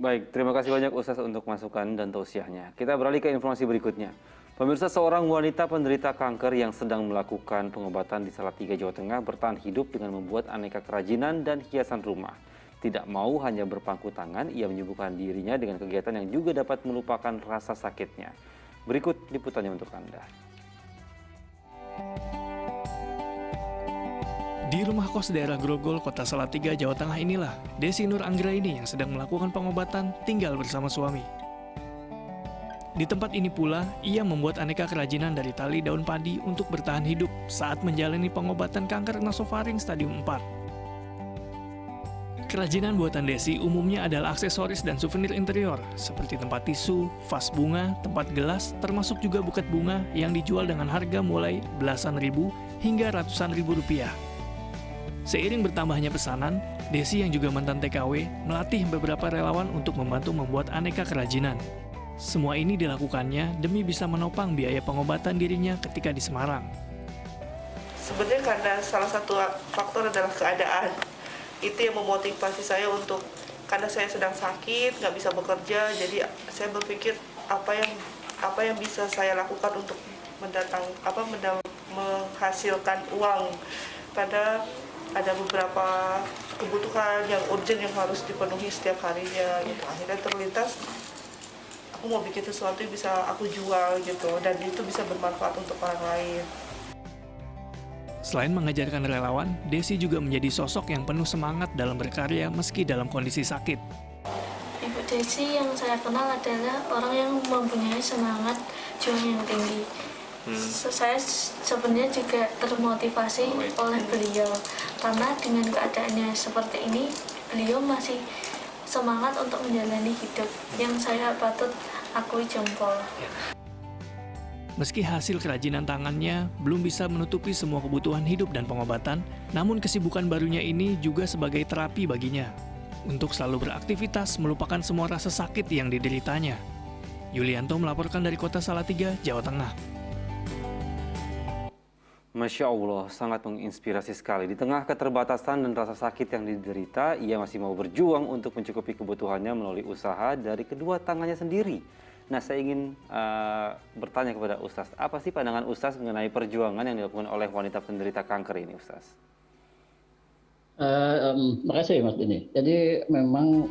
Baik, terima kasih banyak Ustaz untuk masukan dan tausiahnya. Kita beralih ke informasi berikutnya. Pemirsa, seorang wanita penderita kanker yang sedang melakukan pengobatan di Salatiga, Jawa Tengah bertahan hidup dengan membuat aneka kerajinan dan hiasan rumah. Tidak mau hanya berpangku tangan, ia menyibukkan dirinya dengan kegiatan yang juga dapat melupakan rasa sakitnya. Berikut liputannya untuk Anda. Di rumah kos daerah Grogol, Kota Salatiga, Jawa Tengah inilah Desi Nur Anggraini yang sedang melakukan pengobatan tinggal bersama suami. Di tempat ini pula, ia membuat aneka kerajinan dari tali daun padi untuk bertahan hidup saat menjalani pengobatan kanker nasofaring stadium 4. Kerajinan buatan Desi umumnya adalah aksesoris dan souvenir interior, seperti tempat tisu, vas bunga, tempat gelas, termasuk juga buket bunga yang dijual dengan harga mulai belasan ribu hingga ratusan ribu rupiah. Seiring bertambahnya pesanan, Desi yang juga mantan TKW melatih beberapa relawan untuk membantu membuat aneka kerajinan. Semua ini dilakukannya demi bisa menopang biaya pengobatan dirinya ketika di Semarang. Sebenarnya karena salah satu faktor adalah keadaan. Itu yang memotivasi saya untuk, karena saya sedang sakit, nggak bisa bekerja, jadi saya berpikir apa yang bisa saya lakukan untuk menghasilkan uang. Pada ada beberapa kebutuhan yang urgent yang harus dipenuhi setiap harinya gitu. Akhirnya terlintas aku mau bikin sesuatu yang bisa aku jual gitu, dan itu bisa bermanfaat untuk orang lain. Selain mengajarkan relawan, Desi juga menjadi sosok yang penuh semangat dalam berkarya meski dalam kondisi sakit. Ibu Desi yang saya kenal adalah orang yang mempunyai semangat juang yang tinggi. Saya sebenarnya juga termotivasi oleh beliau, karena dengan keadaannya seperti ini, beliau masih semangat untuk menjalani hidup yang saya patut akui jempol. Meski hasil kerajinan tangannya belum bisa menutupi semua kebutuhan hidup dan pengobatan, namun kesibukan barunya ini juga sebagai terapi baginya untuk selalu beraktivitas melupakan semua rasa sakit yang dideritanya. Yulianto melaporkan dari Kota Salatiga, Jawa Tengah. Masya Allah, sangat menginspirasi sekali. Di tengah keterbatasan dan rasa sakit yang diderita, ia masih mau berjuang untuk mencukupi kebutuhannya melalui usaha dari kedua tangannya sendiri. Nah, saya ingin bertanya kepada Ustaz, apa sih pandangan Ustaz mengenai perjuangan yang dilakukan oleh wanita penderita kanker ini, Ustaz? Makasih Mas Dini. Jadi memang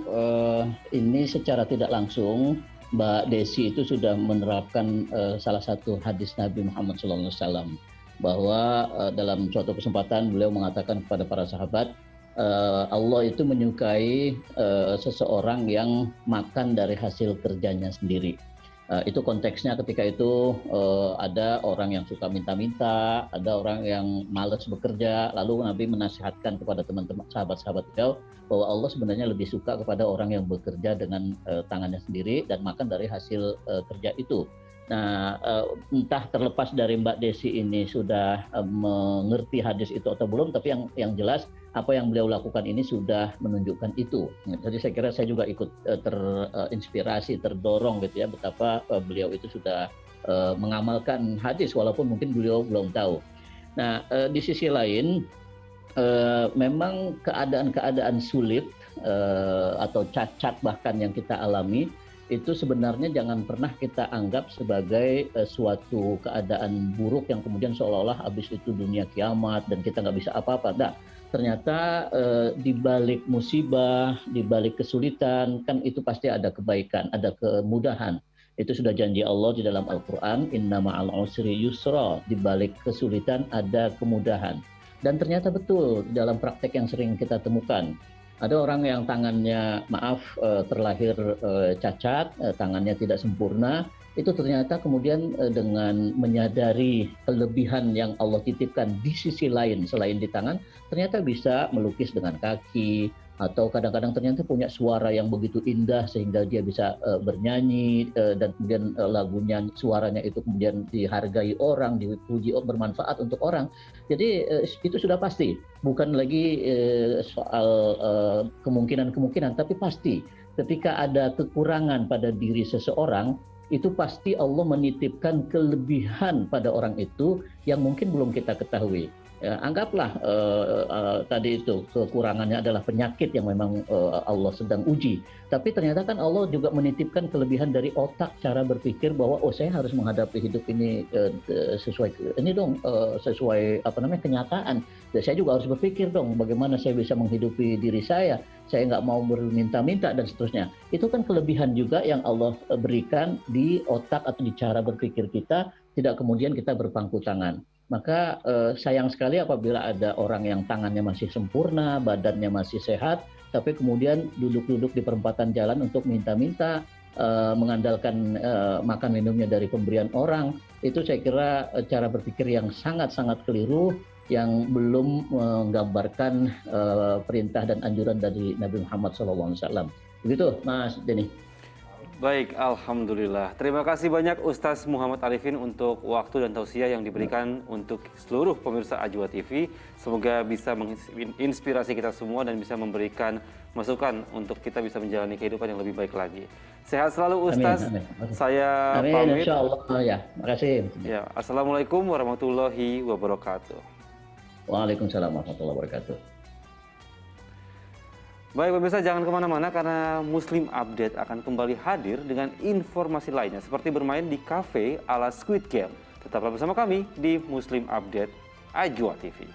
ini secara tidak langsung Mbak Desi itu sudah menerapkan salah satu hadis Nabi Muhammad SAW, bahwa dalam suatu kesempatan beliau mengatakan kepada para sahabat, Allah itu menyukai seseorang yang makan dari hasil kerjanya sendiri. Itu konteksnya ketika itu ada orang yang suka minta-minta, ada orang yang malas bekerja, lalu Nabi menasihatkan kepada teman-teman sahabat-sahabat beliau bahwa Allah sebenarnya lebih suka kepada orang yang bekerja dengan tangannya sendiri dan makan dari hasil kerja itu. Nah, entah terlepas dari Mbak Desi ini sudah mengerti hadis itu atau belum, tapi yang jelas apa yang beliau lakukan ini sudah menunjukkan itu. Jadi saya kira saya juga ikut terinspirasi, terdorong gitu ya, betapa beliau itu sudah mengamalkan hadis walaupun mungkin beliau belum tahu. Nah, di sisi lain memang keadaan-keadaan sulit atau cacat bahkan yang kita alami itu sebenarnya jangan pernah kita anggap sebagai suatu keadaan buruk yang kemudian seolah-olah habis itu dunia kiamat dan kita nggak bisa apa-apa. Nah, ternyata di balik musibah, di balik kesulitan, kan itu pasti ada kebaikan, ada kemudahan. Itu sudah janji Allah di dalam Al-Quran, inna ma'al usri yusra, di balik kesulitan ada kemudahan. Dan ternyata betul dalam praktek yang sering kita temukan. Ada orang yang tangannya terlahir cacat, tangannya tidak sempurna, itu ternyata kemudian dengan menyadari kelebihan yang Allah titipkan di sisi lain selain di tangan, ternyata bisa melukis dengan kaki, atau kadang-kadang ternyata punya suara yang begitu indah sehingga dia bisa bernyanyi dan kemudian lagunya, suaranya itu kemudian dihargai orang, dipuji, bermanfaat untuk orang. Jadi itu sudah pasti, bukan lagi soal kemungkinan-kemungkinan, tapi pasti ketika ada kekurangan pada diri seseorang, itu pasti Allah menitipkan kelebihan pada orang itu yang mungkin belum kita ketahui. Ya, anggaplah tadi itu kekurangannya adalah penyakit yang memang Allah sedang uji. Tapi ternyata kan Allah juga menitipkan kelebihan dari otak, cara berpikir bahwa saya harus menghadapi hidup ini sesuai sesuai kenyataan. Dan saya juga harus berpikir dong bagaimana saya bisa menghidupi diri saya. Saya nggak mau berminta-minta dan seterusnya. Itu kan kelebihan juga yang Allah berikan di otak atau di cara berpikir kita. Tidak kemudian kita berpangku tangan. Maka sayang sekali apabila ada orang yang tangannya masih sempurna, badannya masih sehat, tapi kemudian duduk-duduk di perempatan jalan untuk minta-minta, mengandalkan makan minumnya dari pemberian orang. Itu saya kira cara berpikir yang sangat-sangat keliru, yang belum menggambarkan perintah dan anjuran dari Nabi Muhammad SAW. Begitu, Mas Denny. Baik, Alhamdulillah. Terima kasih banyak Ustaz Muhammad Arifin untuk waktu dan tausiah yang diberikan untuk seluruh pemirsa Ajwa TV. Semoga bisa menginspirasi kita semua dan bisa memberikan masukan untuk kita bisa menjalani kehidupan yang lebih baik lagi. Sehat selalu Ustaz. Amin. Saya Amin, pamit. insya Allah. Ya, makasih. Ya, Assalamualaikum warahmatullahi wabarakatuh. Waalaikumsalam warahmatullahi wabarakatuh. Baik pemirsa, jangan kemana-mana karena Muslim Update akan kembali hadir dengan informasi lainnya seperti bermain di kafe ala Squid Game. Tetaplah bersama kami di Muslim Update Ajwa TV.